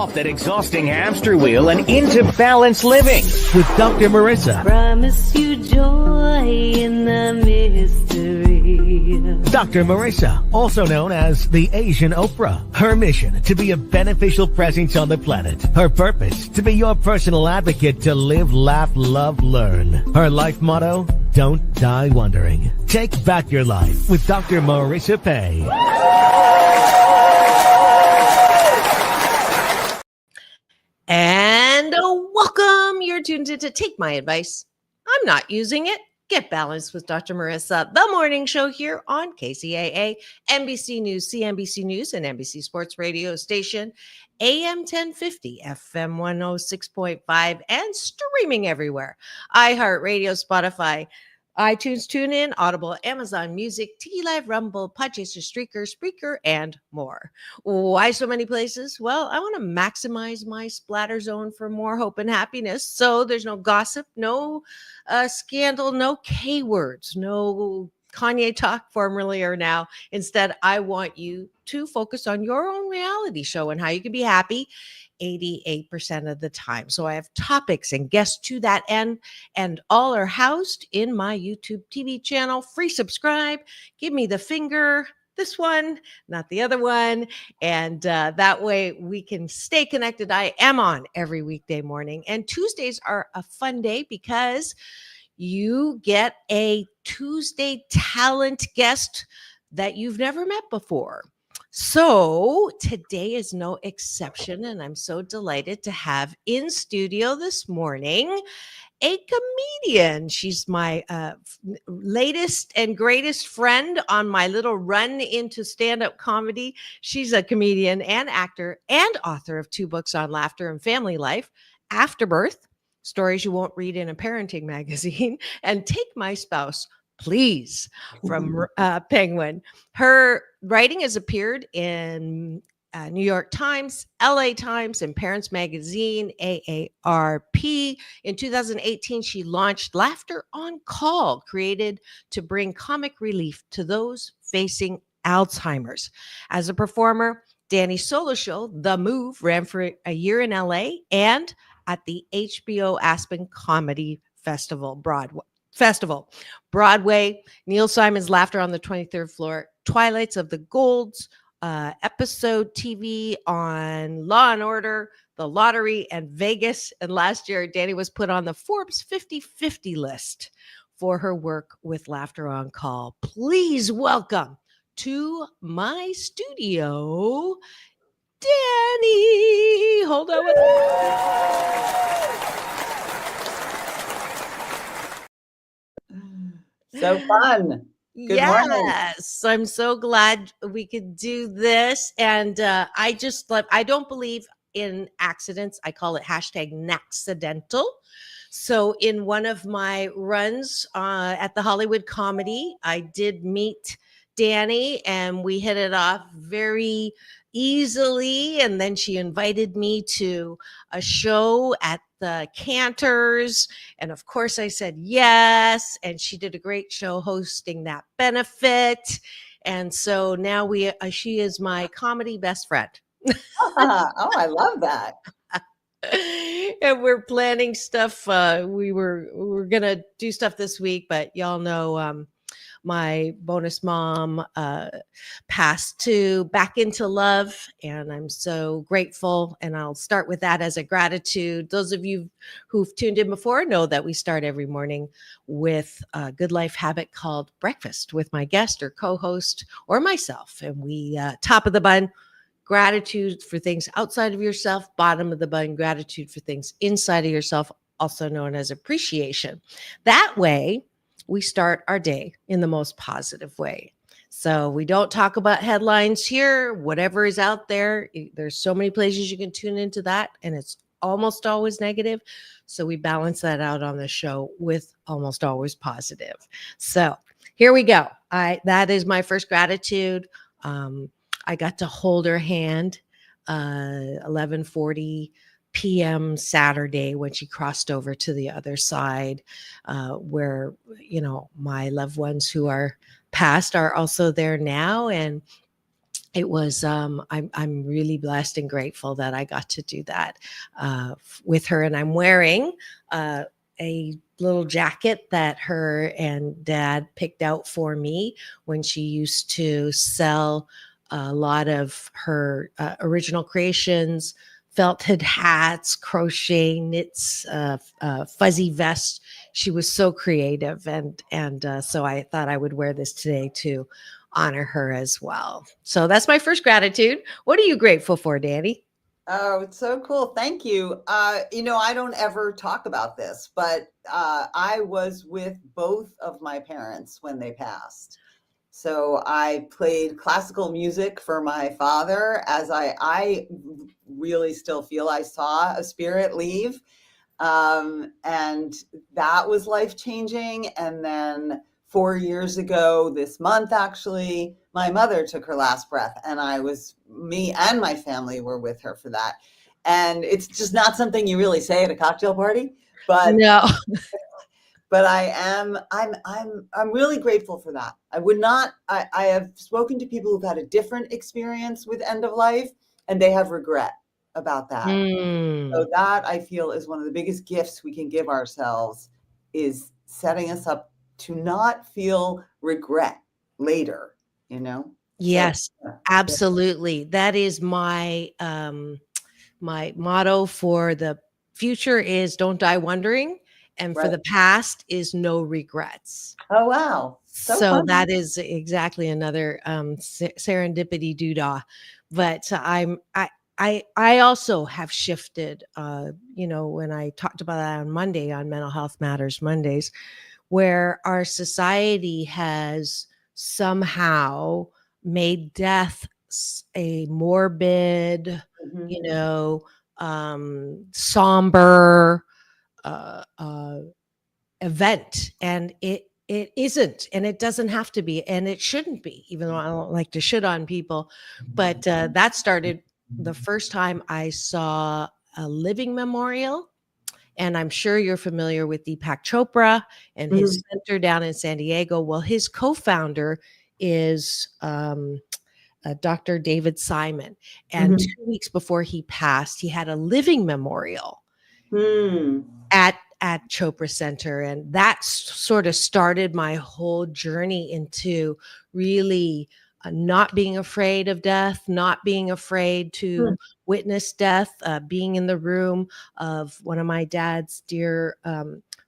off that exhausting hamster wheel and into balanced living with Dr. Marissa. Promise you joy in the mystery. Dr. Marissa, also known as the Asian Oprah. Her mission, to be a beneficial presence on the planet. Her purpose, to be your personal advocate to live, laugh, love, learn. Her life motto, don't die wondering. Take back your life with Dr. Marissa Pay. And welcome. You're tuned in to Take My Advice. I'm not using it. Get Balanced with Dr. Marissa, the morning show here on KCAA, NBC News, CNBC News, and NBC Sports Radio Station, AM 1050, FM 106.5, and streaming everywhere. iHeartRadio, Spotify, iTunes, TuneIn, Audible, Amazon Music, Tiki Live, Rumble, Podchaser, Streaker, Spreaker, and more. Why so many places? Well, I want to maximize my splatter zone for more hope and happiness. So there's no gossip, no scandal, no K words, no Kanye talk formerly or now. Instead, I want you to focus on your own reality show and how you can be happy 88% of the time. So I have topics and guests to that end, and all are housed in my YouTube TV channel. Free subscribe. Give me the finger. This one, not the other one. And that way we can stay connected. I am on every weekday morning. And Tuesdays are a fun day because you get a Tuesday talent guest that you've never met before. So today is no exception, and I'm so delighted to have in studio this morning a comedian. She's my latest and greatest friend on my little run into stand-up comedy. She's a comedian and actor and author of 2 books on laughter and family life, Afterbirth, Stories You Won't Read in a Parenting Magazine, and Take My Spouse, Please, from Penguin. Her writing has appeared in New York Times, LA Times, and Parents Magazine, AARP. In 2018, she launched Laughter on Call, created to bring comic relief to those facing Alzheimer's. As a performer, Dani's solo show, The Move, ran for a year in LA and at the HBO Aspen Comedy Festival, Broadway, Neil Simon's Laughter on the 23rd Floor, Twilights of the Golds, Episodic TV on Law and Order, The Lottery, and Vegas. And last year, Dani was put on the Forbes 50/50 list for her work with Laughter on Call. Please welcome to my studio, Dani. Hold on with So fun. Good morning. Yes, I'm so glad we could do this. And I don't believe in accidents. I call it #Naxcidental. So in one of my runs at the Hollywood Comedy, I did meet Dani and we hit it off very easily. And then she invited me to a show at the Cantors. And of course I said yes. And she did a great show hosting that benefit. And so now she is my comedy best friend. Oh, I love that. And we're planning stuff. We're going to do stuff this week, but y'all know, my bonus mom passed back into love, and I'm so grateful. And I'll start with that as a gratitude. Those of you who've tuned in before know that we start every morning with a good life habit called breakfast with my guest or co-host or myself. And we top of the bun, gratitude for things outside of yourself, bottom of the bun, gratitude for things inside of yourself, also known as appreciation. That way, we start our day in the most positive way. So we don't talk about headlines here. Whatever is out there, there's so many places you can tune into that, and it's almost always negative. So we balance that out on the show with almost always positive. So here we go. That is my first gratitude. I got to hold her hand 11:40 p.m. Saturday when she crossed over to the other side, where, my loved ones who are passed are also there now. And it was I'm really blessed and grateful that I got to do that with her. And I'm wearing a little jacket that her and dad picked out for me when she used to sell a lot of her original creations, felted hats, crochet, knits, fuzzy vests. She was so creative, and so I thought I would wear this today to honor her as well. So that's my first gratitude. What are you grateful for, Dani? Oh, it's so cool. Thank you. I don't ever talk about this, but I was with both of my parents when they passed. So I played classical music for my father, as I really still feel I saw a spirit leave. And that was life-changing. And then 4 years ago, this month, actually, my mother took her last breath, and me and my family were with her for that. And it's just not something you really say at a cocktail party, but No. but I'm really grateful for that. I have spoken to people who've had a different experience with end of life, and they have regret about that. So that, I feel, is one of the biggest gifts we can give ourselves, is setting us up to not feel regret later, Yes, So, absolutely. That is my my motto for the future is don't die wondering, and for right. the past is no regrets. Oh, wow. So So fun. that is exactly another serendipity doodah. But I also have shifted. When I talked about that on Monday on Mental Health Matters Mondays, where our society has somehow made death a morbid, Mhm. somber event, and it isn't, and it doesn't have to be, and it shouldn't be, even though I don't like to shit on people. But that started the first time I saw a living memorial. And I'm sure you're familiar with Deepak Chopra and Mhm. his center down in San Diego. Well, his co-founder is Dr. David Simon. And Mhm. 2 weeks before he passed, he had a living memorial Hmm. at Chopra Center. And that sort of started my whole journey into really not being afraid of death, not being afraid to witness death, being in the room of one of my dad's dear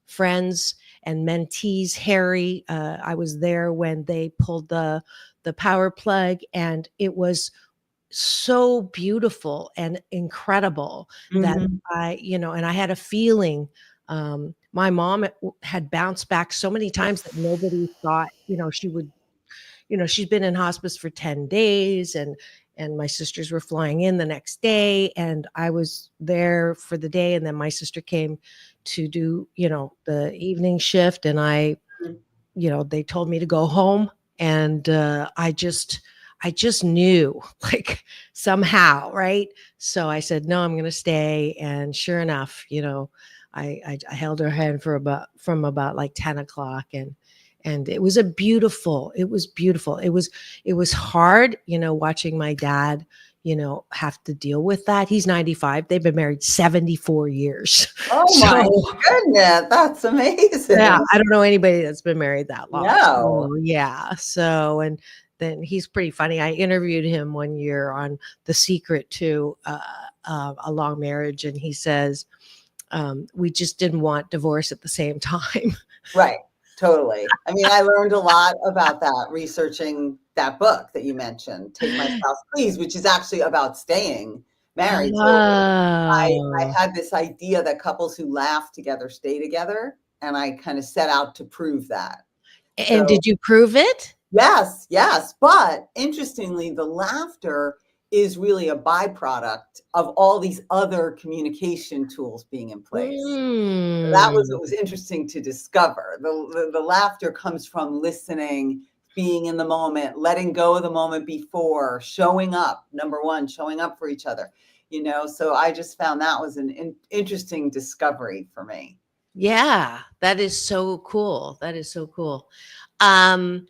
friends and mentees, Harry. I was there when they pulled the power plug, and it was so beautiful and incredible that Mhm. and I had a feeling. My mom had bounced back so many times that nobody thought, she would, she'd been in hospice for 10 days, and my sisters were flying in the next day, and I was there for the day, and then my sister came to do, the evening shift, and they told me to go home, and I just knew, like, somehow, right? So I said, no, I'm going to stay. And sure enough, I held her hand from about like 10 o'clock, and it was beautiful. It was beautiful. It was hard, watching my dad, have to deal with that. He's 95. They've been married 74 years. Oh So my goodness, that's amazing. yeah, I don't know anybody that's been married that long. No. So, yeah. So, and then he's pretty funny. I interviewed him one year on The Secret to a long marriage, and he says, we just didn't want divorce at the same time. Right. Totally. I mean, I learned a lot about that researching that book that you mentioned, Take My Spouse Please, which is actually about staying married. So I Oh. had this idea that couples who laugh together stay together, and I kind of set out to prove that. And So did you prove it? yes, yes. But interestingly, the laughter is really a byproduct of all these other communication tools being in place. That was Mm. what was interesting to discover. The laughter comes from listening, being in the moment, letting go of the moment before, showing up. Number one, showing up for each other. So I just found that was an interesting discovery for me. Yeah, that is so cool. That is so cool. Um,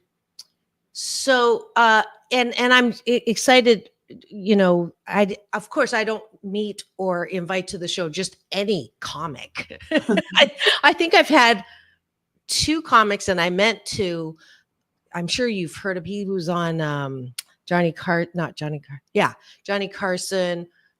So, and I'm excited. Of course I don't meet or invite to the show just any comic. I think I've had 2 comics, and I meant to. I'm sure you've heard of. He was on Johnny Carson.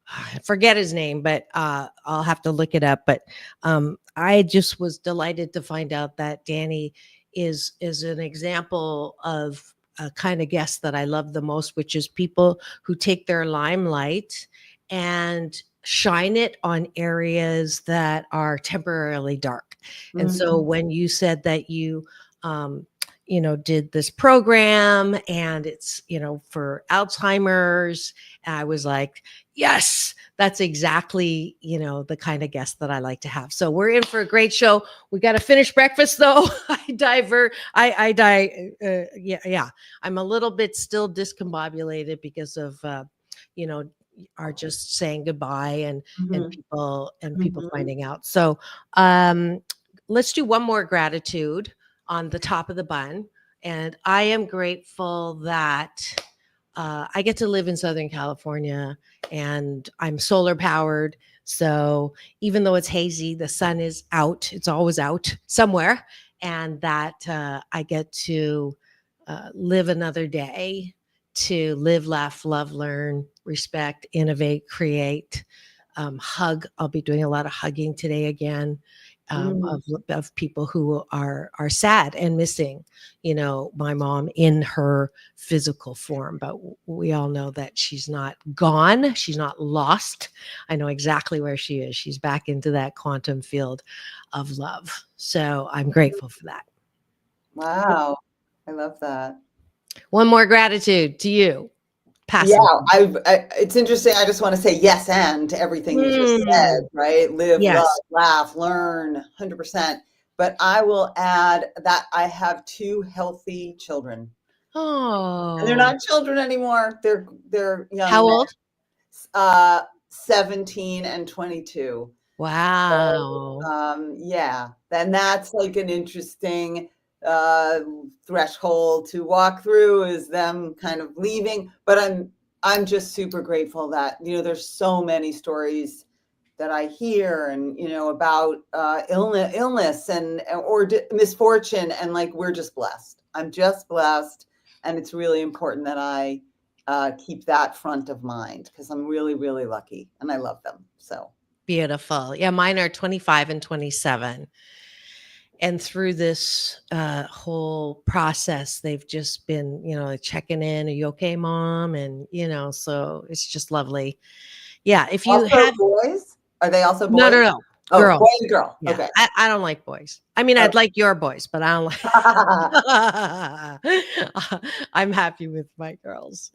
I forget his name, but I'll have to look it up. But I just was delighted to find out that Dani is an example of a kind of guest that I love the most, which is people who take their limelight and shine it on areas that are temporarily dark. And so when you said that you did this program and it's, for Alzheimer's, I was like, yes, that's exactly, the kind of guest that I like to have. So we're in for a great show. We got to finish breakfast though. Yeah. I'm a little bit still discombobulated because of, are just saying goodbye and people finding out. So let's do one more gratitude on the top of the bun. And I am grateful that I get to live in Southern California and I'm solar powered. So even though it's hazy, the sun is out. It's always out somewhere. And that I get to live another day to live, laugh, love, learn, respect, innovate, create, hug. I'll be doing a lot of hugging today again. Of people who are sad and missing, my mom in her physical form. But we all know that she's not gone. She's not lost. I know exactly where she is. She's back into that quantum field of love. So I'm grateful for that. Wow. I love that. One more gratitude to you. It's interesting. I just want to say yes and to everything you just said, right? Live, love, laugh, learn, 100%. But I will add that I have 2 healthy children. Oh, and they're not children anymore. They're young. How old? 17 and 22. Wow. So, yeah, and that's like an interesting threshold to walk through, is them kind of leaving. But I'm just super grateful that there's so many stories that I hear and about illness or misfortune, and like we're just blessed. I'm just blessed, and it's really important that I keep that front of mind, because I'm really, really lucky and I love them. So beautiful. Yeah, mine are 25 and 27. And through this whole process, they've just been, checking in. Are you okay, Mom? And, so it's just lovely. Yeah. If you also have boys, are they also boys? No. Oh, Girls. boy and girl. Yeah. Okay. I don't like boys. I mean, I'd like your boys, but I don't like. I'm happy with my girls.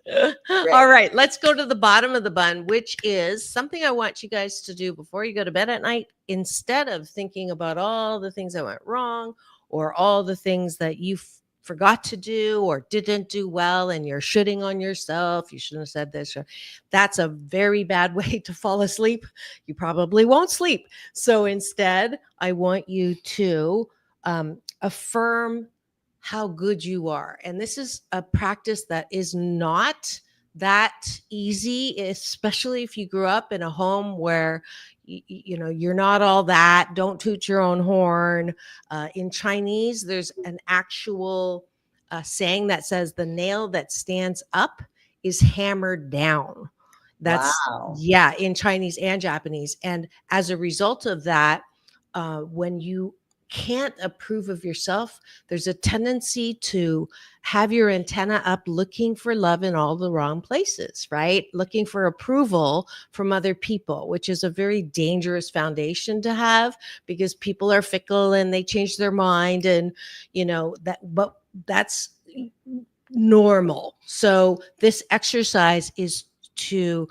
All right, let's go to the bottom of the bun, which is something I want you guys to do before you go to bed at night. Instead of thinking about all the things that went wrong or all the things that you forgot to do or didn't do well, and you're shooting on yourself. You shouldn't have said this. That's a very bad way to fall asleep. You probably won't sleep. So instead, I want you to affirm how good you are. And this is a practice that is not that easy, especially if you grew up in a home where you're not all that. Don't toot your own horn. In Chinese, there's an actual saying that says the nail that stands up is hammered down. That's in Chinese and Japanese. And as a result of that, when you can't approve of yourself, there's a tendency to have your antenna up looking for love in all the wrong places, right? Looking for approval from other people, which is a very dangerous foundation to have, because people are fickle and they change their mind, and but that's normal. So this exercise is to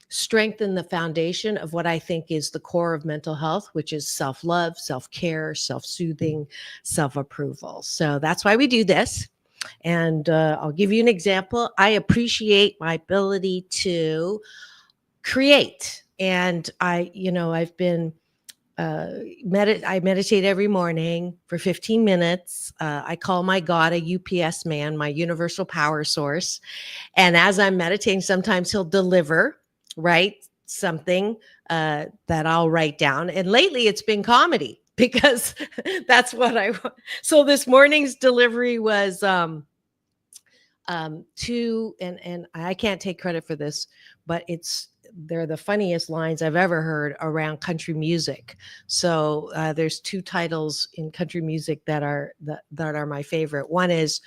strengthen the foundation of what I think is the core of mental health, which is self-love, self-care, self-soothing, self-approval. So that's why we do this. And I'll give you an example. I appreciate my ability to create. And I've been I meditate every morning for 15 minutes. I call my God a UPS man, my universal power source. And as I'm meditating, sometimes he'll deliver, right? Something that I'll write down. And lately it's been comedy because that's what I want. So this morning's delivery was and I can't take credit for this, but they're the funniest lines I've ever heard around country music. So there's two titles in country music that are my favorite. One is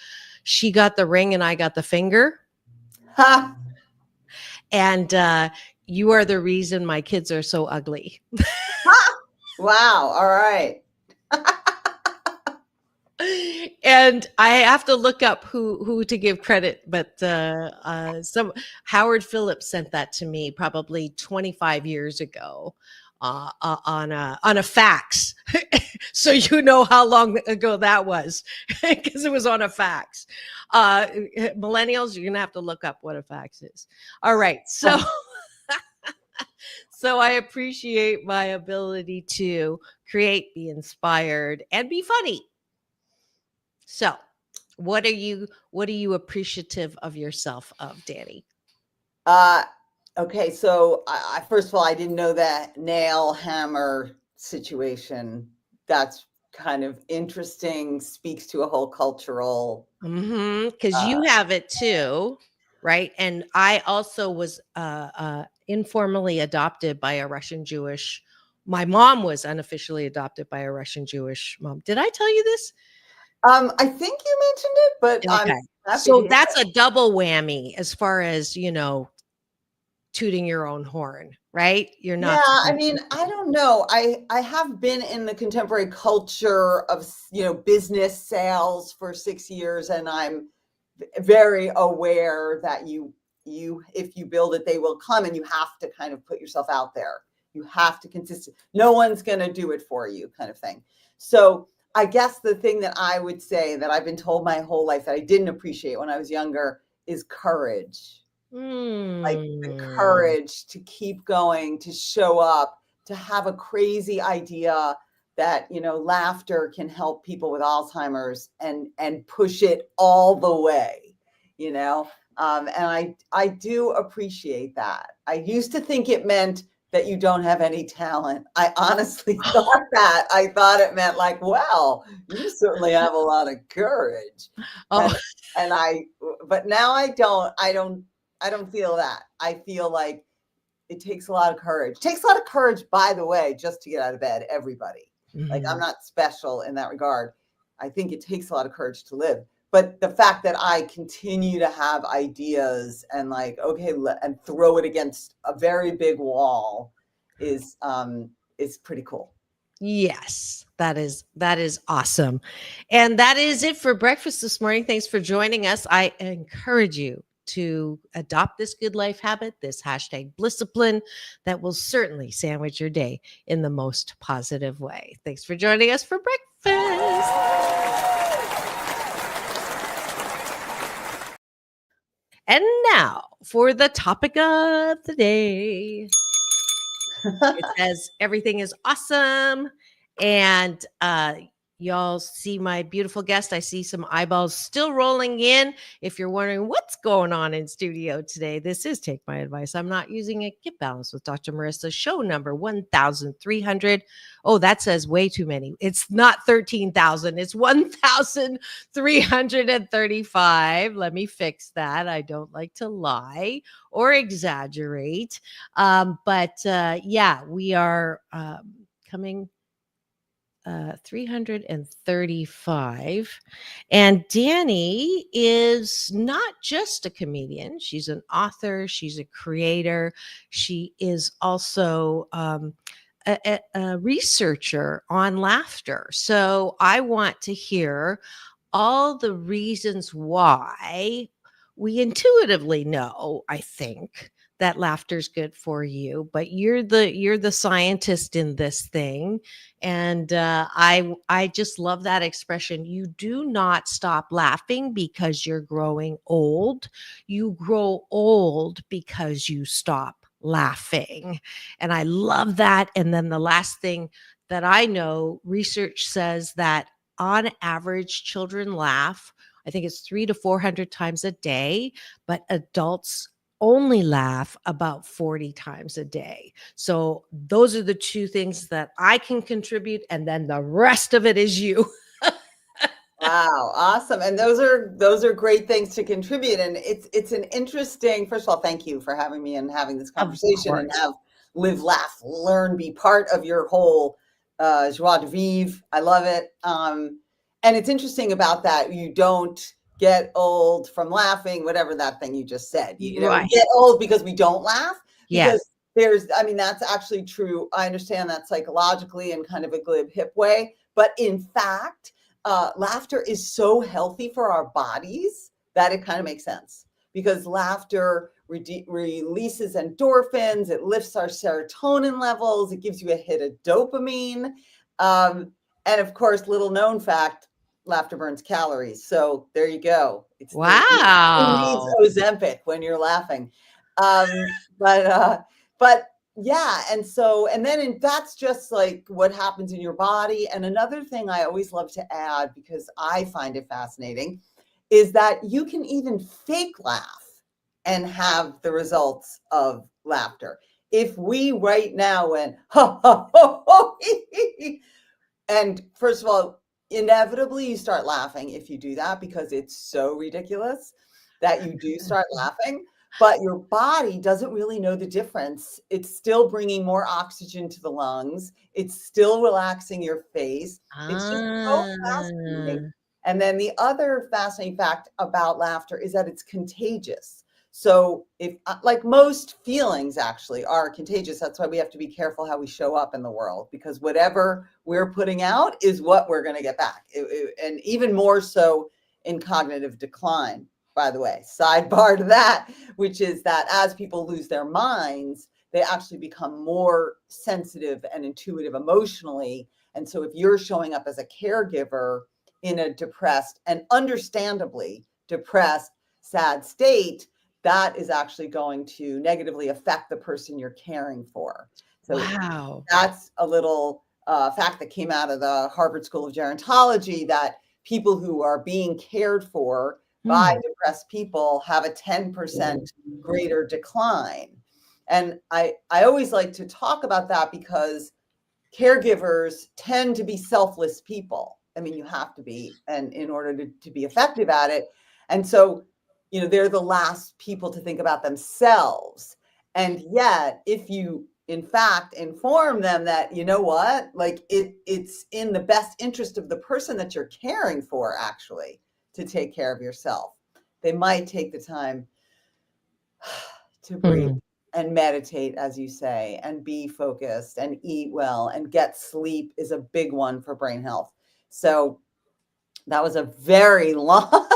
"She Got the Ring and I Got the Finger," Ha! and "You Are the Reason My Kids Are So Ugly." Wow. All right. And I have to look up who to give credit, but some Howard Phillips sent that to me probably 25 years ago on a fax. So you know how long ago that was, because it was on a fax. Millennials, you're gonna have to look up what a fax is. All right, so. So I appreciate my ability to create, be inspired, and be funny. So, what are you appreciative of yourself of, Dani? Okay, so I first of all, I didn't know that nail hammer situation. That's kind of interesting, speaks to a whole cultural. Because you have it too, right? And I also was informally adopted by a Russian Jewish. My mom was unofficially adopted by a Russian Jewish mom. Did I tell you this? I think you mentioned it, but Okay. I'm happy So to that's hear a double whammy as far as, tooting your own horn, right? You're it. not. Yeah, I mean, I don't know. I have been in the contemporary culture of, business sales for 6 years, and I'm very aware that you if you build it, they will come, and you have to kind of put yourself out there. You have to consistent. No one's going to do it for you, kind of thing. So I guess the thing that I would say that I've been told my whole life that I didn't appreciate when I was younger is courage. Like the courage to keep going, to show up, to have a crazy idea that, laughter can help people with Alzheimer's and push it all the way, and I do appreciate that. I used to think it meant that you don't have any talent. I honestly thought that. I thought it meant like, well, you certainly have a lot of courage. Oh. But now I don't feel that. I feel like it takes a lot of courage. It takes a lot of courage, by the way, just to get out of bed, everybody. Like, I'm not special in that regard. I think it takes a lot of courage to live. But the fact that I continue to have ideas and and throw it against a very big wall is pretty cool. Yes, that is awesome. And that is it for breakfast this morning. Thanks for joining us. I encourage you to adopt this good life habit, this #Blisscipline, that will certainly sandwich your day in the most positive way. Thanks for joining us for breakfast. And now for the topic of the day. It says everything is awesome. And y'all see my beautiful guest. I see some eyeballs still rolling in. If you're wondering what's going on in studio today, this is Take My Advice. I'm not using it. Get Balanced with Dr. Marissa, show number 1,300. Oh, that says way too many. It's not 13,000. It's 1,335. Let me fix that. I don't like to lie or exaggerate. But yeah, we are coming 335. And Dani is not just a comedian. She's an author. She's a creator. She is also a researcher on laughter. So I want to hear all the reasons why we intuitively know, I think, that laughter's good for you, but you're the scientist in this thing. And I just love that expression. You do not stop laughing because you're growing old. You grow old because you stop laughing. And I love that. And then the last thing that I know, research says that on average, children laugh, I think it's 300 to 400 times a day, but adults only laugh about 40 times a day. So those are the two things that I can contribute. And then the rest of it is you. Wow, awesome. And those are great things to contribute. And it's an interesting, first of all, thank you for having me and having this conversation and have live, laugh, learn, be part of your whole joie de vivre. I love it. And it's interesting about that. You don't get old from laughing, whatever that thing you just said. You never get old because we don't laugh. Because that's actually true. I understand that psychologically in kind of a glib, hip way. But in fact, laughter is so healthy for our bodies that it kind of makes sense, because laughter releases endorphins, it lifts our serotonin levels, it gives you a hit of dopamine. And of course, little known fact, laughter burns calories. So there you go. It's wow. It needs Ozempic when you're laughing. But yeah. And then that's just like what happens in your body. And another thing I always love to add, because I find it fascinating, is that you can even fake laugh and have the results of laughter. If we right now went, ha, ha, ha, ha, and first of all, inevitably you start laughing if you do that, because it's so ridiculous that you do start laughing. But your body doesn't really know the difference. It's still bringing more oxygen to the lungs. It's still relaxing your face. It's just so fascinating. And then the other fascinating fact about laughter is that it's contagious. So if, like most feelings actually are contagious, that's why we have to be careful how we show up in the world, because whatever we're putting out is what we're going to get back. And even more so in cognitive decline. By the way, sidebar to that, which is that as people lose their minds, they actually become more sensitive and intuitive emotionally. And so if you're showing up as a caregiver in a depressed and understandably depressed, sad state, that is actually going to negatively affect the person you're caring for. So that's a little fact that came out of the Harvard School of Gerontology, that people who are being cared for by depressed people have a 10% greater decline. And I always like to talk about that, because caregivers tend to be selfless people. I mean, you have to be, and in order to be effective at it. And so, they're the last people to think about themselves. And yet, if you, in fact, inform them that, you know what, like it's in the best interest of the person that you're caring for, actually, to take care of yourself, they might take the time to breathe and meditate, as you say, and be focused and eat well and get sleep is a big one for brain health. So that was a very long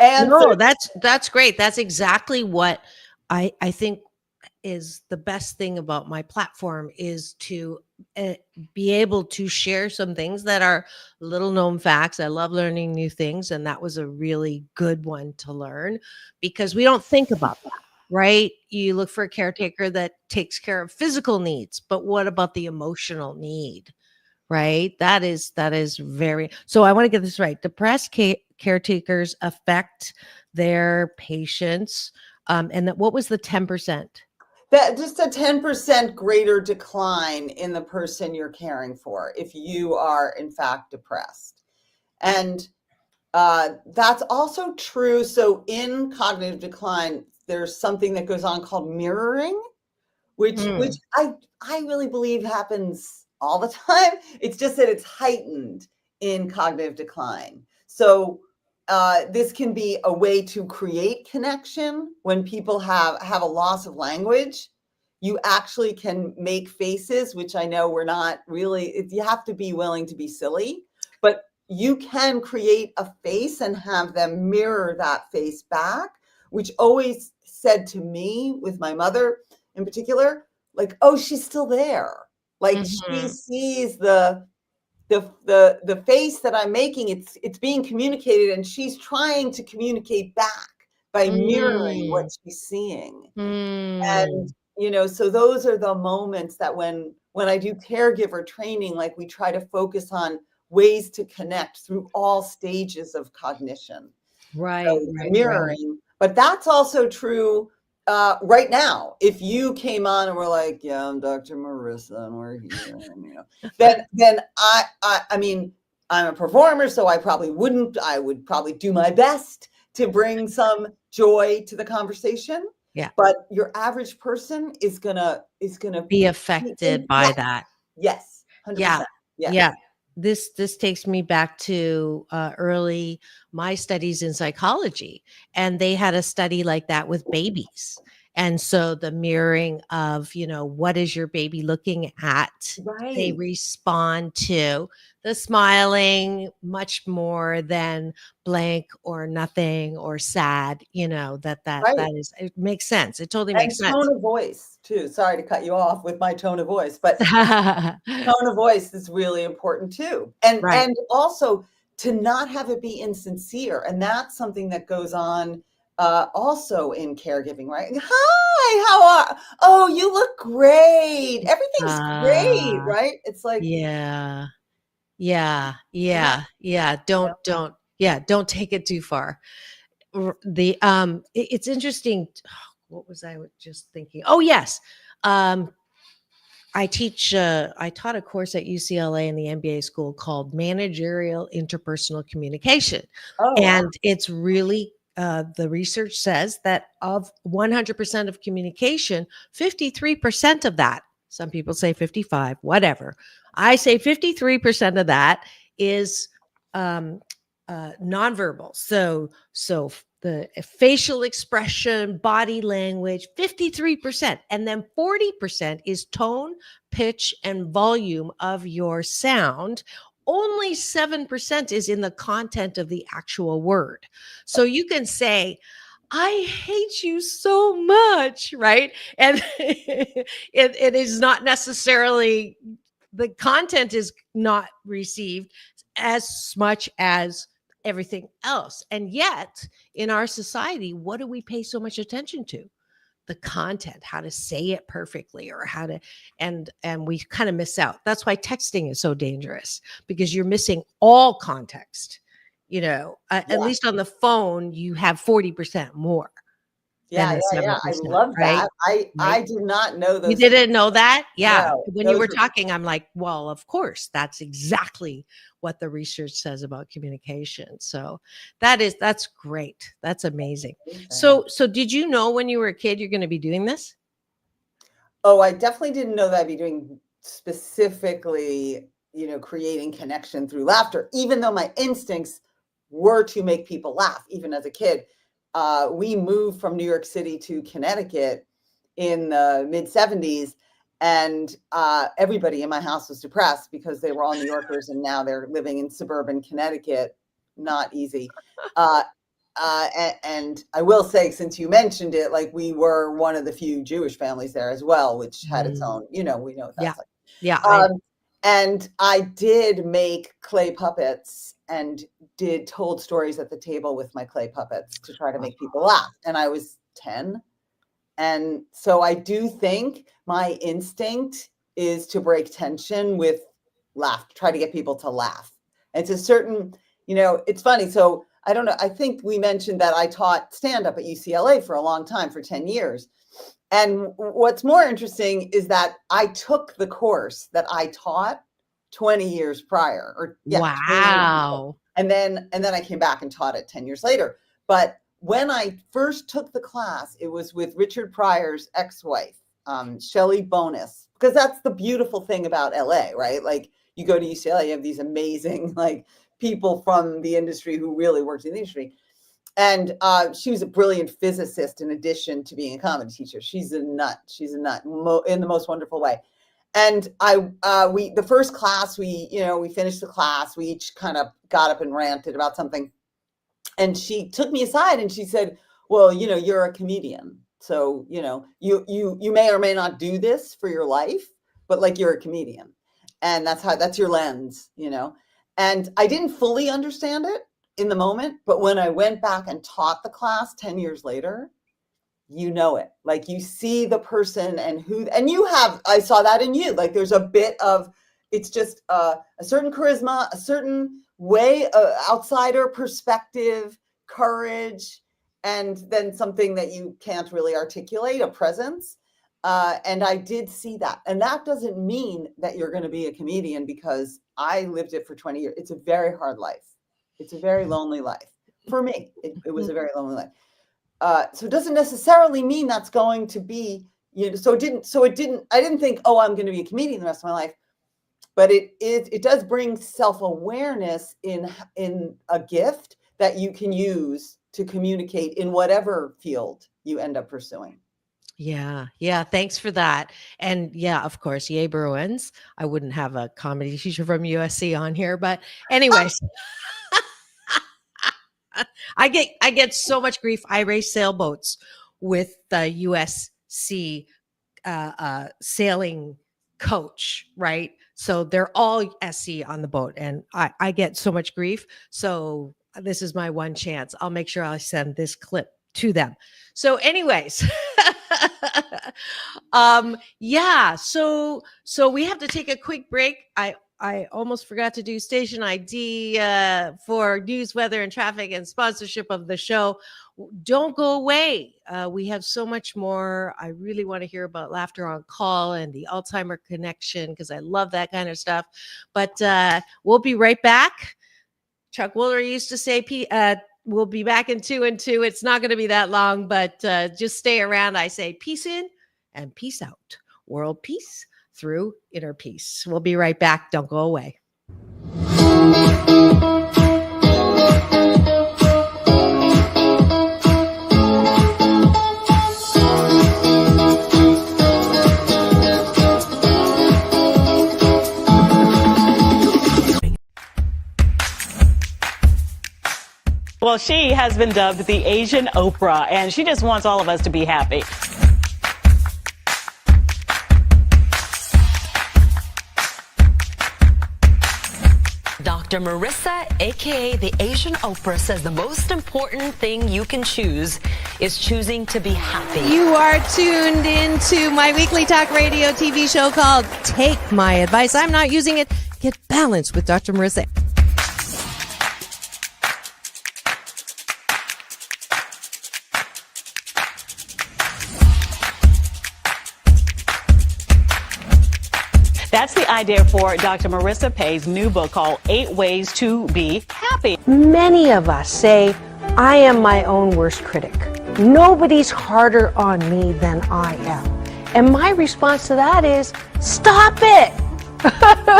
answer. No, that's great. That's exactly what I think is the best thing about my platform, is to be able to share some things that are little known facts. I love learning new things. And that was a really good one to learn, because we don't think about that, right? You look for a caretaker that takes care of physical needs, but what about the emotional need, right? That is very, so I want to get this right. Depressed caretakers affect their patients. And that, what was the 10%? That just a 10% greater decline in the person you're caring for if you are in fact depressed. And that's also true. So in cognitive decline, there's something that goes on called mirroring, which I really believe happens all the time. It's just that it's heightened in cognitive decline. So this can be a way to create connection. When people have a loss of language, you actually can make faces, which I know we're not really, you have to be willing to be silly, but you can create a face and have them mirror that face back, which always said to me, with my mother in particular, like, oh, she's still there. Like she sees the face that I'm making, it's being communicated, and she's trying to communicate back by mirroring what she's seeing. And So those are the moments that when I do caregiver training, like we try to focus on ways to connect through all stages of cognition. Right. So mirroring, but that's also true right now. If you came on and were like, yeah, I'm Dr. Marissa and we're here, and, then I mean, I'm a performer, so I would probably do my best to bring some joy to the conversation. Yeah. But your average person is gonna be affected by that. Yes. 100%. Yeah. Yeah. This takes me back to my studies in psychology, and they had a study like that with babies. And so the mirroring of, what is your baby looking at? Right. They respond to the smiling much more than blank or nothing or sad, that is, it makes sense. It totally makes sense. Tone of voice too. Sorry to cut you off with my tone of voice, but tone of voice is really important too. And also to not have it be insincere. And that's something that goes on also in caregiving, right? Hi, how are? Oh, you look great. Everything's great, right? It's like Don't take it too far. It's interesting. What was I just thinking? Oh yes. I taught a course at UCLA in the MBA school called Managerial Interpersonal Communication. And it's really, the research says that of 100% of communication, 53% of that, some people say 55, whatever. I say 53% of that is nonverbal. So the facial expression, body language, 53%. And then 40% is tone, pitch, and volume of your sound. Only 7% is in the content of the actual word. So you can say, I hate you so much, right? And it is not necessarily, the content is not received as much as everything else. And yet in our society, what do we pay so much attention to? The content, how to say it perfectly, or how to, and we kind of miss out. That's why texting is so dangerous, because you're missing all context. At least on the phone, you have 40% more. Yeah. I love that. I did not know those. You didn't know that? Yeah. No, when you were talking, I'm like, well, of course, that's exactly what the research says about communication. So that's great. That's amazing. So did you know when you were a kid, you're going to be doing this? Oh, I definitely didn't know that I'd be doing specifically, creating connection through laughter, even though my instincts were to make people laugh, even as a kid. We moved from New York City to Connecticut in the mid 70s. And everybody in my house was depressed because they were all New Yorkers and now they're living in suburban Connecticut. Not easy. And I will say, since you mentioned it, like we were one of the few Jewish families there as well, which had its own, we know what that's like. And I did make clay puppets and told stories at the table with my clay puppets to try to make people laugh. And I was 10. And so I do think my instinct is to break tension with laugh, try to get people to laugh. It's a certain, it's funny. So I don't know. I think we mentioned that I taught stand-up at UCLA for a long time, for 10 years. And what's more interesting is that I took the course that I taught 20 years prior. Wow. And then I came back and taught it 10 years later. But when I first took the class, it was with Richard Pryor's ex-wife, Shelley Bonus, because that's the beautiful thing about LA, right? Like you go to UCLA, you have these amazing people from the industry who really worked in the industry. And she was a brilliant physicist in addition to being a comedy teacher. She's a nut in the most wonderful way. And the first class, we finished the class, we each kind of got up and ranted about something. And she took me aside and she said, well, you're a comedian. So, you may or may not do this for your life, but you're a comedian. And that's your lens, And I didn't fully understand it in the moment, but when I went back and taught the class 10 years later, you know it. Like you see the person and you have, I saw that in you. Like there's a bit of, it's just a certain charisma, a certain way, outsider perspective, courage, and then something that you can't really articulate, a presence. And I did see that. And that doesn't mean that you're going to be a comedian, because I lived it for 20 years. It's a very hard life. It's a very lonely life. For me, it was a very lonely life. So it doesn't necessarily mean that's going to be, I didn't think, oh, I'm going to be a comedian the rest of my life. But it does bring self-awareness in a gift that you can use to communicate in whatever field you end up pursuing. Yeah. Yeah. Thanks for that. And yeah, of course, yay Bruins. I wouldn't have a comedy teacher from USC on here, but anyways, I get so much grief. I race sailboats with the USC sailing coach, right? So they're all SC on the boat, and I get so much grief. So this is my one chance. I'll make sure I send this clip to them. So anyways, yeah, so we have to take a quick break. I almost forgot to do station ID for news, weather, and traffic and sponsorship of the show. Don't go away. We have so much more. I really want to hear about Laughter on Call and the Alzheimer connection, because I love that kind of stuff. But we'll be right back. Chuck Wooler used to say, we'll be back in 2 and 2. It's not going to be that long, but just stay around. I say peace in and peace out. World peace through inner peace. We'll be right back. Don't go away. Well, she has been dubbed the Asian Oprah, and she just wants all of us to be happy. Dr. Marissa, aka the Asian Oprah, says the most important thing you can choose is choosing to be happy. You are tuned into my weekly talk radio TV show called Take My Advice. I'm not using it. Get balanced with Dr. Marissa. That's the idea for Dr. Marissa Pay's new book called 8 Ways to Be Happy. Many of us say, I am my own worst critic. Nobody's harder on me than I am. And my response to that is, stop it!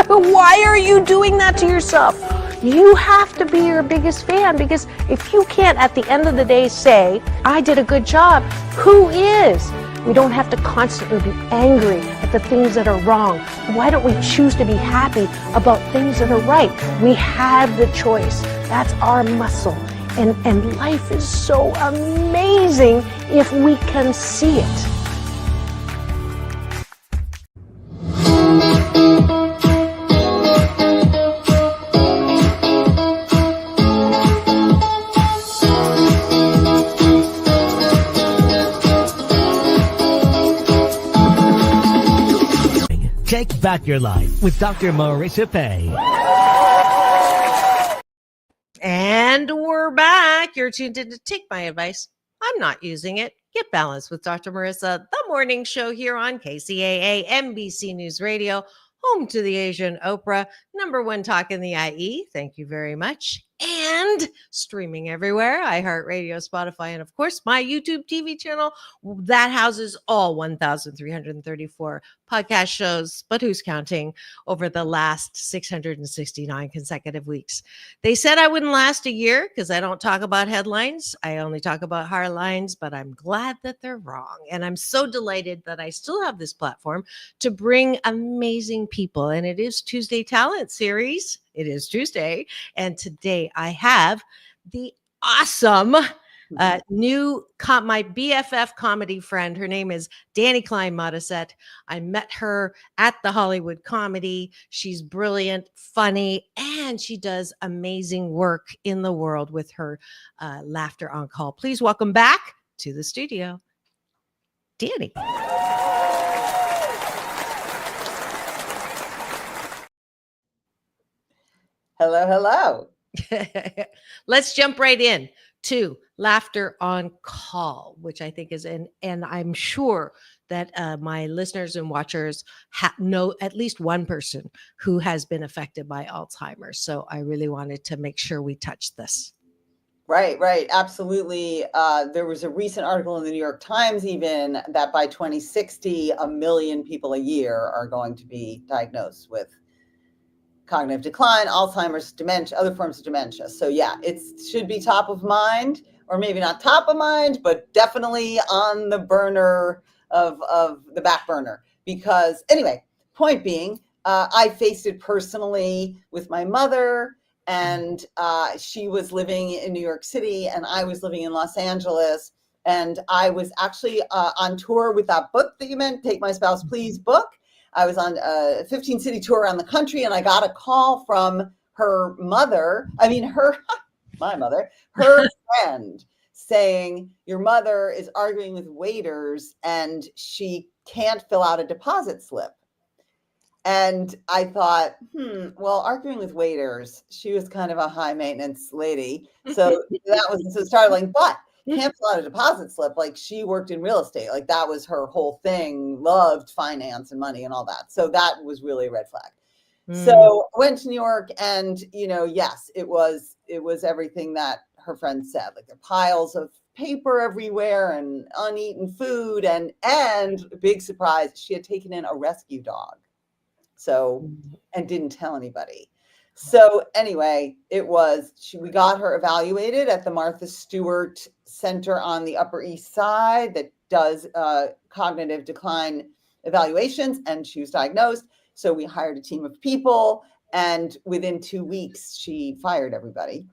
Why are you doing that to yourself? You have to be your biggest fan, because if you can't at the end of the day say, I did a good job, who is? We don't have to constantly be angry at the things that are wrong. Why don't we choose to be happy about things that are right? We have the choice. That's our muscle. And life is so amazing if we can see it. Take back your life with Dr. Marissa Pay. And we're back. You're tuned in to Take My Advice. I'm not using it. Get balanced with Dr. Marissa, the morning show here on KCAA, NBC News Radio, home to the Asian Oprah, #1 talk in the IE. Thank you very much. And streaming everywhere, iHeartRadio, Spotify, and of course, my YouTube TV channel that houses all 1,334 podcast shows, but who's counting, over the last 669 consecutive weeks. They said I wouldn't last a year because I don't talk about headlines. I only talk about hard lines, but I'm glad that they're wrong. And I'm so delighted that I still have this platform to bring amazing people. And it is Tuesday Talent Series. It is Tuesday. And today I have the awesome my BFF comedy friend. Her name is Dani Klein Modisett. I met her at the Hollywood Comedy. She's brilliant, funny, and she does amazing work in the world with her Laughter on Call. Please welcome back to the studio, Dani. Hello, hello. Let's jump right in to Laughter on Call, which I think is and I'm sure that my listeners and watchers know at least one person who has been affected by Alzheimer's. So I really wanted to make sure we touched this. Right. Absolutely. There was a recent article in the New York Times even that by 2060, 1 million people a year are going to be diagnosed with cognitive decline, Alzheimer's, dementia, other forms of dementia. So yeah, it should be top of mind, or maybe not top of mind, but definitely on the burner of the back burner. Because anyway, point being, I faced it personally with my mother, and she was living in New York City and I was living in Los Angeles. And I was actually on tour with that book that you meant, Take My Spouse Please book. I was on a 15-city tour around the country, and I got a call from her mother. My mother, her friend, saying, your mother is arguing with waiters and she can't fill out a deposit slip. And I thought, well, arguing with waiters, she was kind of a high maintenance lady. So that was so startling, but can't fill out a deposit slip. Like, she worked in real estate. Like, that was her whole thing, loved finance and money and all that. So that was really a red flag. So I went to New York, and, yes, it was everything that her friend said. Like, there are piles of paper everywhere and uneaten food, and big surprise, she had taken in a rescue dog. So, and didn't tell anybody. So anyway, we got her evaluated at the Martha Stewart Center on the Upper East Side that does cognitive decline evaluations, and she was diagnosed. So we hired a team of people, and within 2 weeks, she fired everybody.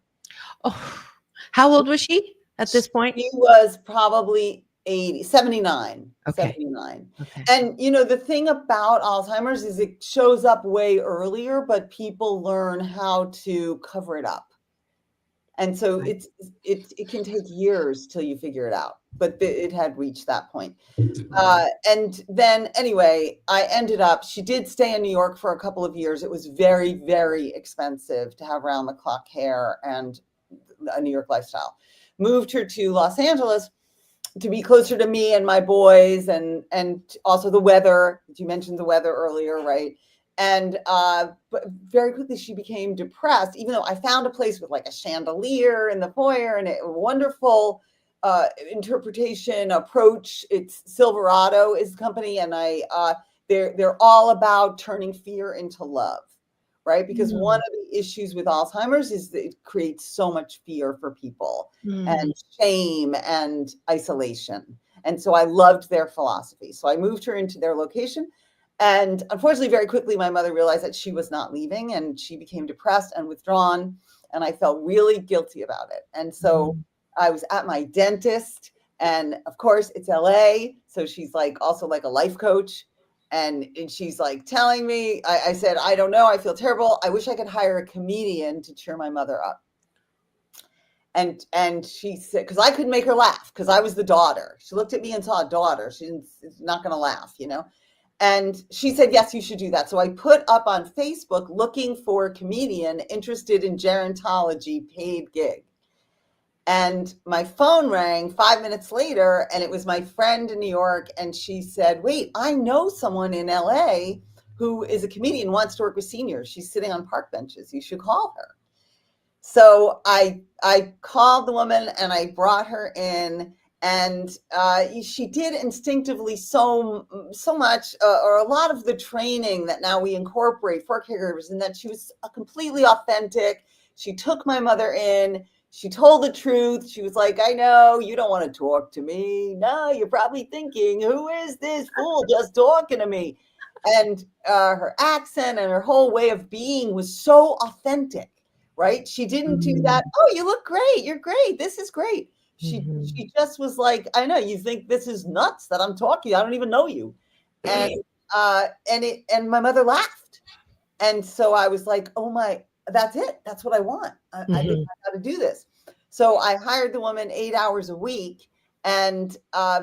Oh, how old was she at this point? She was probably 79. Okay. 79. Okay. And the thing about Alzheimer's is it shows up way earlier, but people learn how to cover it up. And so it can take years till you figure it out, but it had reached that point. And then anyway, she did stay in New York for a couple of years. It was very, very expensive to have round the clock care and a New York lifestyle. Moved her to Los Angeles to be closer to me and my boys, and also the weather. You mentioned the weather earlier, right? And but very quickly she became depressed, even though I found a place with like a chandelier in the foyer and a wonderful interpretation approach. It's Silverado is the company, and they're all about turning fear into love, right? Because one of the issues with Alzheimer's is that it creates so much fear for people and shame and isolation. And so I loved their philosophy. So I moved her into their location. And unfortunately, very quickly, my mother realized that she was not leaving, and she became depressed and withdrawn. And I felt really guilty about it. And so I was at my dentist, and of course it's LA. So she's also like a life coach. And she's like telling me, I said, I don't know, I feel terrible. I wish I could hire a comedian to cheer my mother up. And she said, because I couldn't make her laugh, because I was the daughter. She looked at me and saw a daughter. She's not going to laugh, And she said, yes, you should do that. So I put up on Facebook looking for a comedian interested in gerontology paid gig. And my phone rang 5 minutes later, and it was my friend in New York. And she said, wait, I know someone in LA who is a comedian, wants to work with seniors. She's sitting on park benches. You should call her. So I called the woman and I brought her in, and she did instinctively so much, or a lot of the training that now we incorporate for caregivers, and that she was completely authentic. She took my mother in. She told the truth. She was like, I know you don't want to talk to me. No, you're probably thinking, who is this fool just talking to me? And her accent and her whole way of being was so authentic, right? She didn't do that. Oh, you look great. You're great. This is great. She just was like, I know you think this is nuts that I'm talking. I don't even know you. And my mother laughed. And so I was like, oh my, that's it. That's what I want. I think I got to do this. So I hired the woman 8 hours a week, and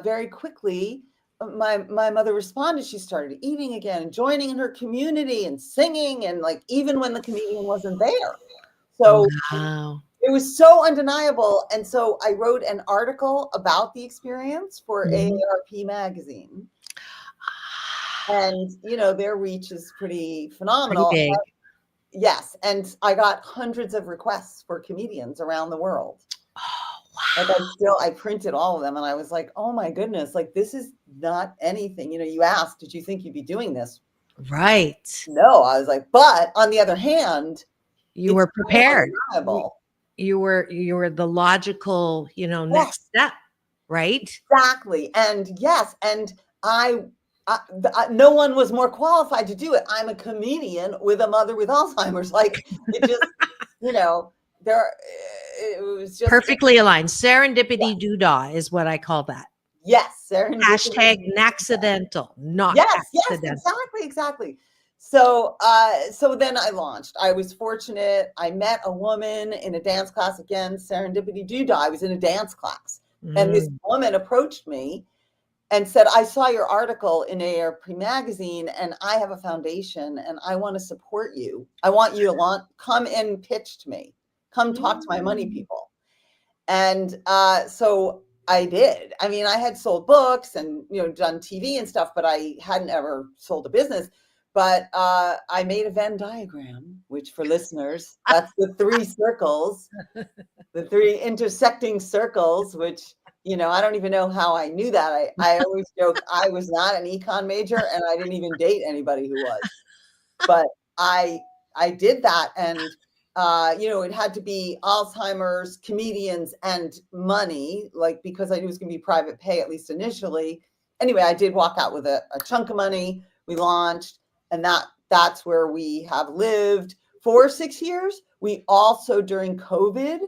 very quickly my mother responded. She started eating again and joining in her community and singing, and like even when the comedian wasn't there. So Wow. it was so undeniable. And so I wrote an article about the experience for AARP magazine. And, you know, their reach is pretty phenomenal. Pretty big. Yes. And I got hundreds of requests for comedians around the world. Oh, wow. Like I printed all of them, and I was like, oh my goodness, like this is not anything. You know, you asked, did you think you'd be doing this? Right. No, I was like, but on the other hand, you were prepared. Undeniable. You were the logical, you know, next step, right? Exactly. And yes, and no one was more qualified to do it. I'm a comedian with a mother with Alzheimer's. Like it just, you know, it was just perfectly aligned. Serendipity doodah is what I call that. Yes, serendipity. Hashtag accidental, not accidental. Yes, exactly. So then I launched. I was fortunate. I met a woman in a dance class again, serendipity doodah. I was in a dance class, and this woman approached me and said, I saw your article in AARP magazine, and I have a foundation, and I want to support you. I want you to come and pitch to me. Come talk to my money people. And so I did. I mean, I had sold books and, you know, done TV and stuff, but I hadn't ever sold a business. But I made a Venn diagram, which for listeners, that's the three circles, the three intersecting circles, which, you know, I don't even know how I knew that. I always joke I was not an econ major, and I didn't even date anybody who was. But I did that, and you know, it had to be Alzheimer's, comedians, and money, like because I knew it was going to be private pay, at least initially. Anyway, I did walk out with a chunk of money. We launched, and that's where we have lived for 6 years. We also, during COVID,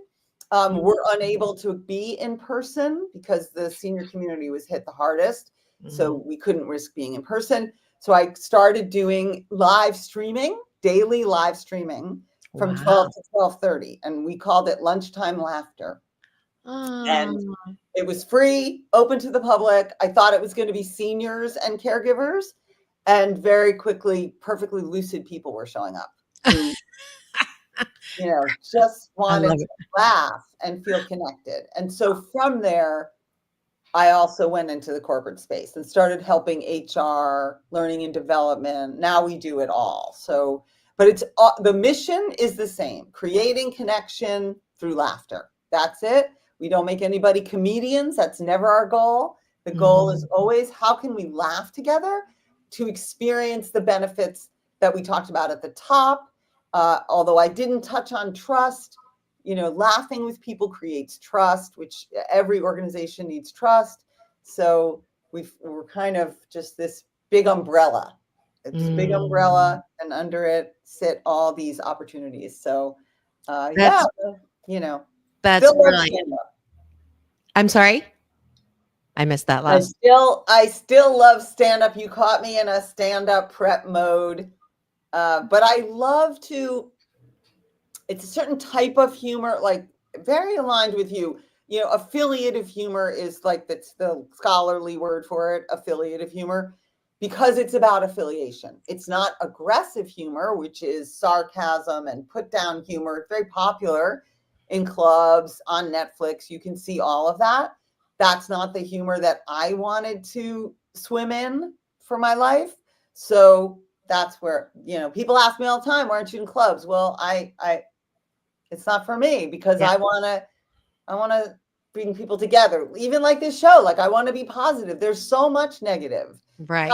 were unable to be in person because the senior community was hit the hardest. So we couldn't risk being in person. So I started doing live streaming, daily live streaming from 12 to 12:30. And we called it Lunchtime Laughter. And it was free, open to the public. I thought it was going to be seniors and caregivers. And very quickly, perfectly lucid people were showing up who, you know, just wanted to laugh and feel connected. And so from there, I also went into the corporate space and started helping HR, learning and development. Now we do it all. So, but it's the mission is the same: creating connection through laughter. That's it. We don't make anybody comedians. That's never our goal. The goal is always, how can we laugh together to experience the benefits that we talked about at the top? Although I didn't touch on trust, you know, laughing with people creates trust, which every organization needs trust. So we're kind of just this big umbrella. It's a big umbrella, and under it sit all these opportunities. So, you know, that's brilliant. I'm sorry, I missed that last. I still love stand-up. You caught me in a stand-up prep mode. But I love to, it's a certain type of humor, like very aligned with you. You know, affiliative humor is like, that's the scholarly word for it, affiliative humor, because it's about affiliation. It's not aggressive humor, which is sarcasm and put down humor. It's very popular in clubs, on Netflix. You can see all of that. That's not the humor that I wanted to swim in for my life. So that's where, you know, people ask me all the time, why aren't you in clubs? Well, I it's not for me, because I want to bring people together. Even like this show, like I want to be positive. There's so much negative. Right.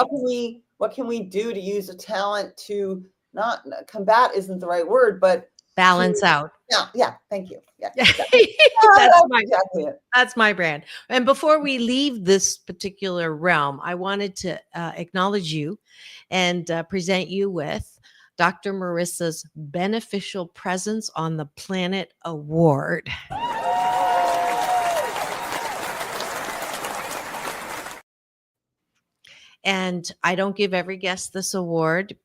What can we do to use a talent to not combat isn't the right word, but balance out. Yeah. Thank you. Yeah. Exactly. That's my brand. And before we leave this particular realm, I wanted to acknowledge you and present you with Dr. Marissa's Beneficial Presence on the Planet Award. And I don't give every guest this award.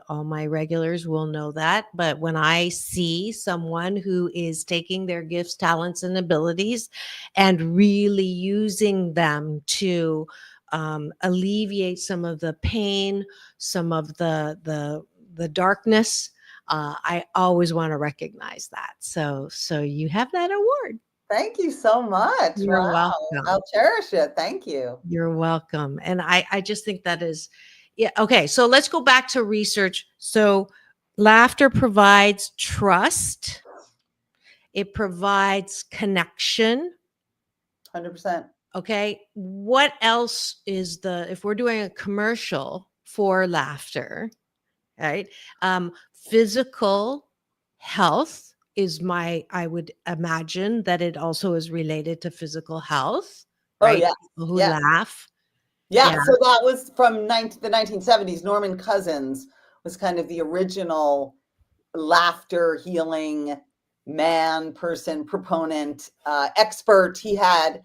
All my regulars will know that. But when I see someone who is taking their gifts, talents, and abilities and really using them to alleviate some of the pain, some of the darkness. I always want to recognize that. So you have that award. Thank you so much. You're Wow. welcome. I'll cherish it. Thank you. You're welcome. And I just think that is, yeah. Okay. So let's go back to research. So laughter provides trust. It provides connection. 100%. Okay. What else is if we're doing a commercial for laughter, right? Physical health is I would imagine that it also is related to physical health, right? Oh, yeah. People who Yeah. laugh. Yeah, Yeah. so that was from the 1970s. Norman Cousins was kind of the original laughter healing person, proponent, expert. He had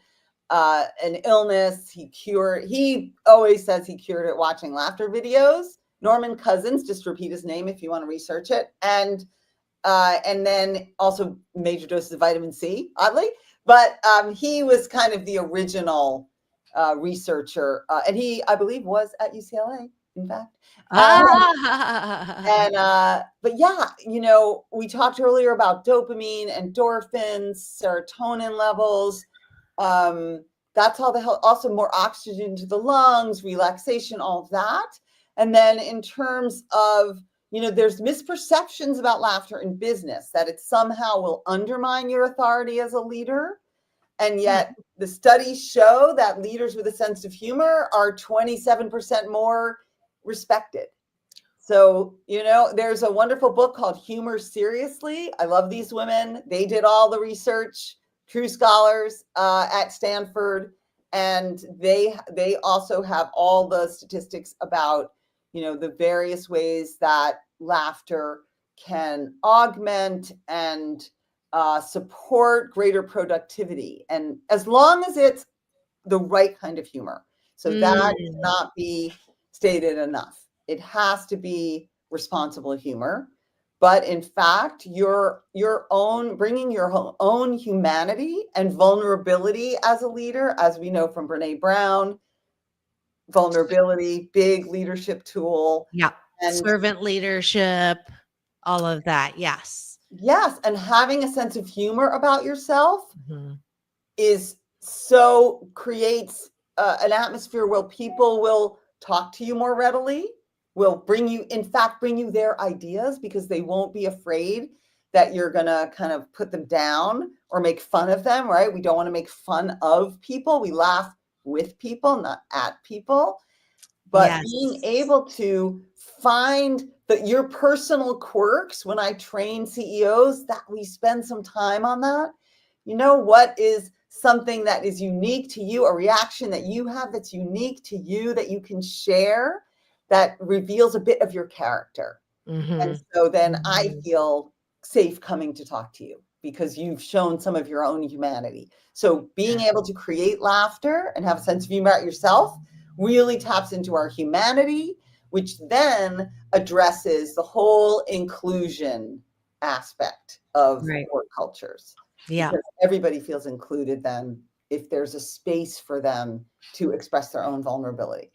an illness. He always says he cured it watching laughter videos. Norman Cousins, just repeat his name if you want to research it. And then also major doses of vitamin C, oddly. But he was kind of the original researcher. And he, I believe, was at UCLA, in fact. But yeah, we talked earlier about dopamine, endorphins, serotonin levels. That's all the health, also more oxygen to the lungs, relaxation, all of that. And then in terms of, there's misperceptions about laughter in business, that it somehow will undermine your authority as a leader. And yet the studies show that leaders with a sense of humor are 27% more respected. So, there's a wonderful book called Humor Seriously. I love these women. They did all the research, true scholars at Stanford. And they also have all the statistics about, the various ways that laughter can augment and support greater productivity. And as long as it's the right kind of humor. So that cannot be stated enough. It has to be responsible humor. But in fact, bringing your own humanity and vulnerability as a leader, as we know from Brene Brown, vulnerability, big leadership tool. Yeah. And servant leadership, all of that. Yes. Yes. And having a sense of humor about yourself creates an atmosphere where people will talk to you more readily, will bring you their ideas, because they won't be afraid that you're going to kind of put them down or make fun of them, right? We don't want to make fun of people. We laugh with people, not at people. But being able to find your personal quirks, when I train CEOs, that we spend some time on that. What is something that is unique to you, a reaction that you have that's unique to you that you can share, that reveals a bit of your character. And so then I feel safe coming to talk to you, because you've shown some of your own humanity. So being able to create laughter and have a sense of humor at yourself really taps into our humanity, which then addresses the whole inclusion aspect of work cultures. Yeah. Because everybody feels included then if there's a space for them to express their own vulnerability.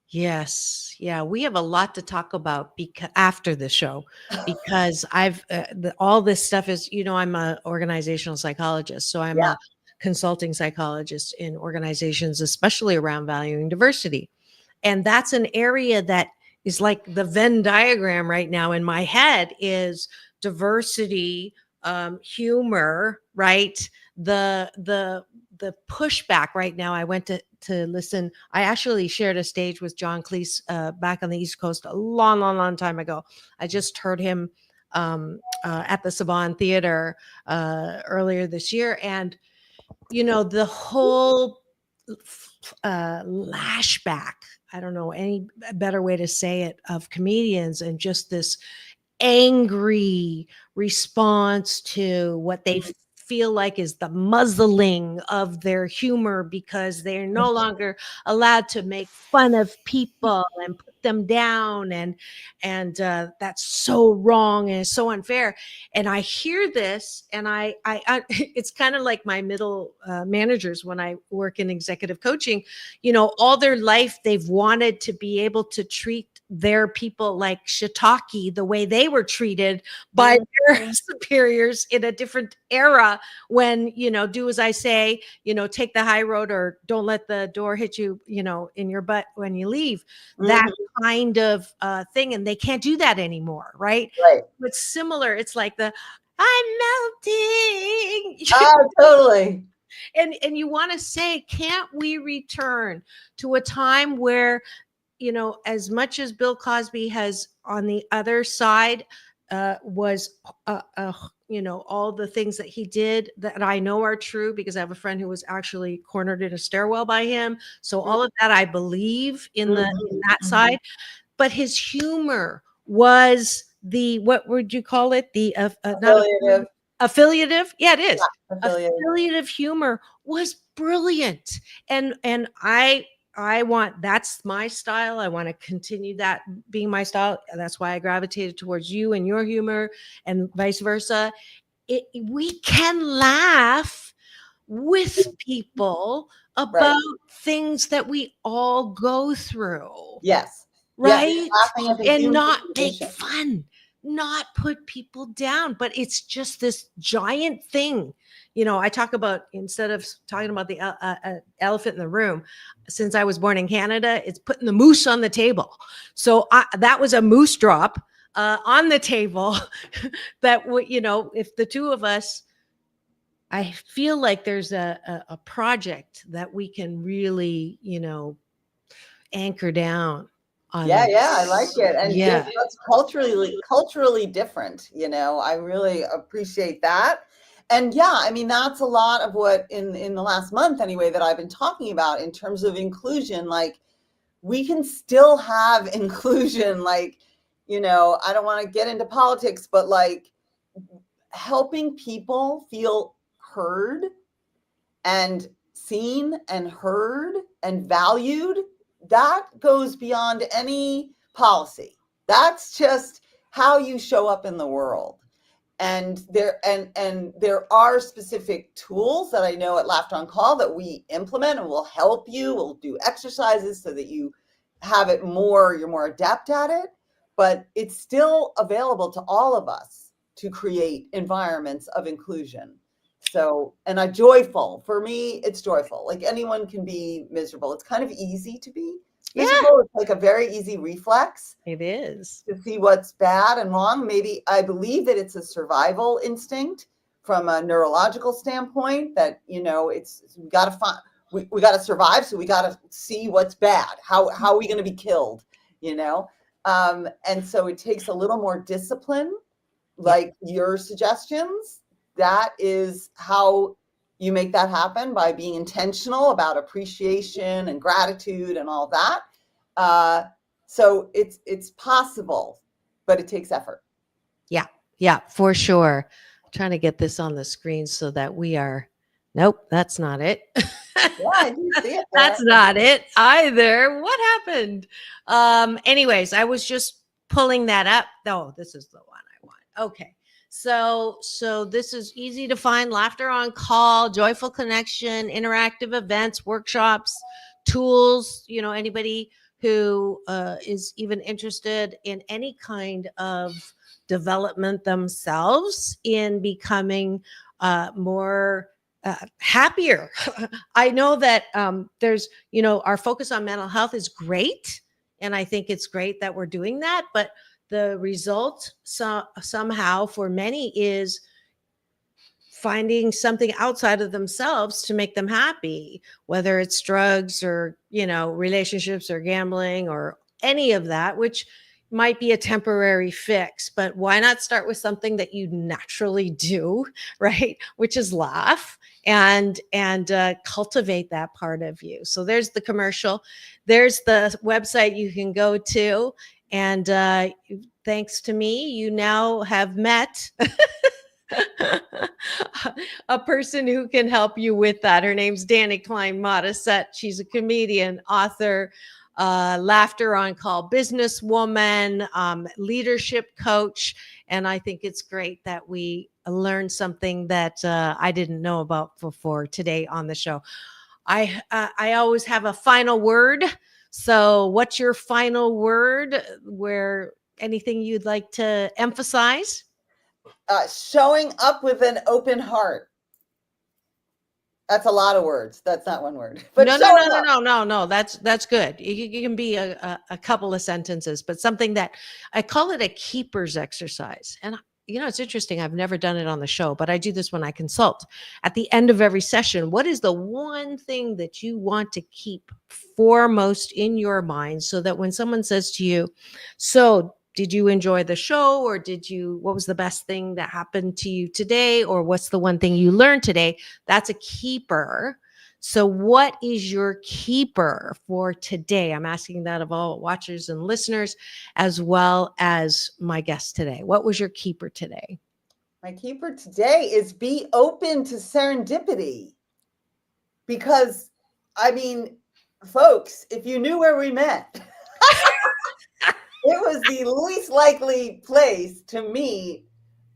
Yes. Yeah. We have a lot to talk about after the show, because all this stuff is, I'm an organizational psychologist. So I'm a consulting psychologist in organizations, especially around valuing diversity. And that's an area that is like the Venn diagram right now in my head is diversity, humor, right? The pushback right now. I went to listen. I actually shared a stage with John Cleese back on the East Coast a long time ago. I just heard him at the Saban Theater earlier this year. And, the whole lashback, I don't know any better way to say it, of comedians, and just this angry response to what they feel like is the muzzling of their humor, because they're no longer allowed to make fun of people and put them down, and that's so wrong and so unfair. And I hear this, and I it's kind of like my middle managers when I work in executive coaching. You know, all their life they've wanted to be able to treat their people like shiitake, the way they were treated by their superiors in a different era, when, you know, do as I say, you know, take the high road, or don't let the door hit you, you know, in your butt when you leave. That kind of thing. And they can't do that anymore. Right. It's similar. It's like I'm melting. Oh, totally. And you want to say, can't we return to a time where, you know, as much as Bill Cosby has on the other side was, you know, all the things that he did that I know are true, because I have a friend who was actually cornered in a stairwell by him. So all of that I believe in in that side. But his humor was what would you call it? The Affiliative. Affiliative. Yeah, it is. Yeah, affiliative humor was brilliant. And I want, that's my style. I want to continue that being my style. That's why I gravitated towards you and your humor, and vice versa. We can laugh with people about things that we all go through. Yes. Right. Yes, and not make fun, not put people down. But it's just this giant thing. You know, I talk about, instead of talking about the elephant in the room, since I was born in Canada, it's putting the moose on the table. So that was a moose drop on the table that, you know, if the two of us, I feel like there's a project that we can really, you know, anchor down on. Yeah, I like it. And it's culturally different. You know, I really appreciate that. And yeah, I mean, that's a lot of what in the last month anyway that I've been talking about in terms of inclusion. Like, we can still have inclusion. Like, you know, I don't want to get into politics, but like helping people feel heard and seen and heard and valued, that goes beyond any policy. That's just how you show up in the world. And there are specific tools that I know at Laughter on Call that we implement and will help you. We'll do exercises so that you have it more, you're more adept at it, but it's still available to all of us to create environments of inclusion. So, and joyful, for me, it's joyful. Like, anyone can be miserable. It's kind of easy to be miserable. It's like a very easy reflex. It is. To see what's bad and wrong. Maybe I believe that it's a survival instinct from a neurological standpoint, that, you know, we got to find, we got to survive. So we got to see what's bad. How are we going to be killed, you know? And so it takes a little more discipline, like your suggestions. That is how you make that happen, by being intentional about appreciation and gratitude and all that. So it's possible, but it takes effort. Yeah, for sure. I'm trying to get this on the screen so that we are. Nope, that's not it. Yeah, I do see it. That's not it either. What happened? Anyways, I was just pulling that up. Oh, this is the one I want. Okay. So this is easy to find. Laughter on Call, joyful connection, interactive events, workshops, tools. You know, anybody who is even interested in any kind of development themselves in becoming more happier. I know that there's, you know, our focus on mental health is great. And I think it's great that we're doing that. But the result somehow for many is finding something outside of themselves to make them happy, whether it's drugs or, you know, relationships or gambling or any of that, which might be a temporary fix. But why not start with something that you naturally do, right? Which is laugh and cultivate that part of you. So there's the commercial. There's the website you can go to. And thanks to me, you now have met a person who can help you with that. Her name's Dani Klein Modisett. She's a comedian, author, laughter on call businesswoman, leadership coach. And I think it's great that we learned something that I didn't know about before today on the show. I always have a final word. So what's your final word? Where anything you'd like to emphasize? Showing up with an open heart. That's a lot of words. That's not one word. But No. That's good. It can be a couple of sentences, but something that I call it a keeper's exercise. And it's interesting. I've never done it on the show, but I do this when I consult. At the end of every session, what is the one thing that you want to keep foremost in your mind so that when someone says to you, so did you enjoy the show, or what was the best thing that happened to you today? Or what's the one thing you learned today? That's a keeper. So what is your keeper for today? I'm asking that of all watchers and listeners, as well as my guest today. What was your keeper today? My keeper today is be open to serendipity. Because, I mean, folks, if you knew where we met, it was the least likely place to meet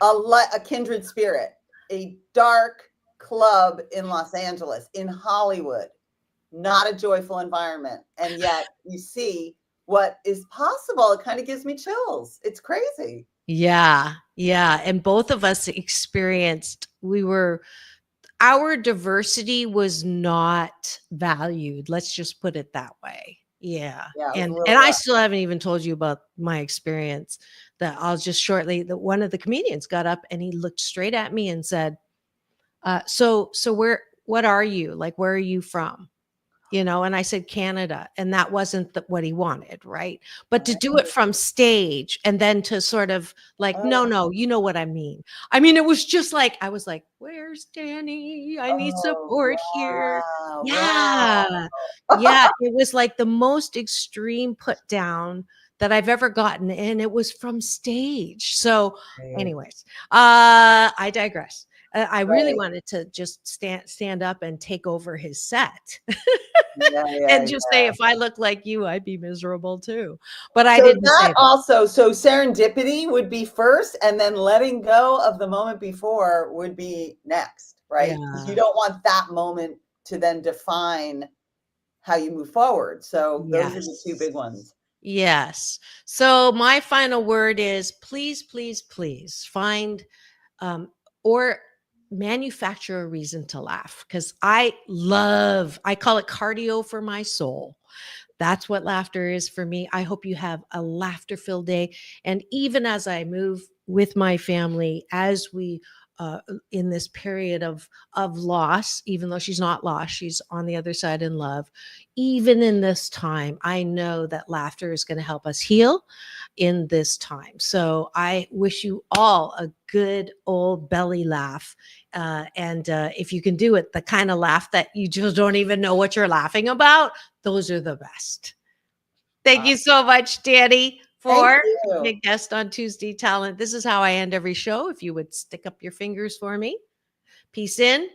a kindred spirit, a dark club in Los Angeles, in Hollywood, not a joyful environment. And yet you see what is possible. It kind of gives me chills. It's crazy. Yeah. And both of us experienced, our diversity was not valued. Let's just put it that way. Yeah. And I still haven't even told you about my experience. That I'll just shortly, that one of the comedians got up and he looked straight at me and said, so what are you? Like, where are you from? And I said, Canada. And that wasn't what he wanted. Right. But to do it from stage and then to sort of like, no, you know what I mean? I mean, it was just like, I was like, where's Dani? I need support here. Yeah. Yeah. It was like the most extreme put down that I've ever gotten. And it was from stage. So anyways, I digress. I really wanted to just stand up and take over his set and just say, if I look like you, I'd be miserable too. But I didn't say that. Also, so serendipity would be first, and then letting go of the moment before would be next, right? Because you don't want that moment to then define how you move forward. So those are the two big ones. Yes. So my final word is please find or manufacture a reason to laugh, because I call it cardio for my soul. That's what laughter is for me. I hope you have a laughter-filled day. And even as I move with my family, as we in this period of loss, even though she's not lost, she's on the other side in love. Even in this time, I know that laughter is going to help us heal in this time. So I wish you all a good old belly laugh. And if you can do it, the kind of laugh that you just don't even know what you're laughing about, those are the best. Thank you so much, Dani, for being a guest on Tuesday Talent. This is how I end every show. If you would stick up your fingers for me. Peace in,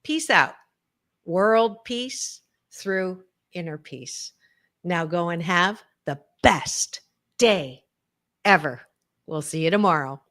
peace out. World peace through inner peace. Now go and have the best day ever. We'll see you tomorrow.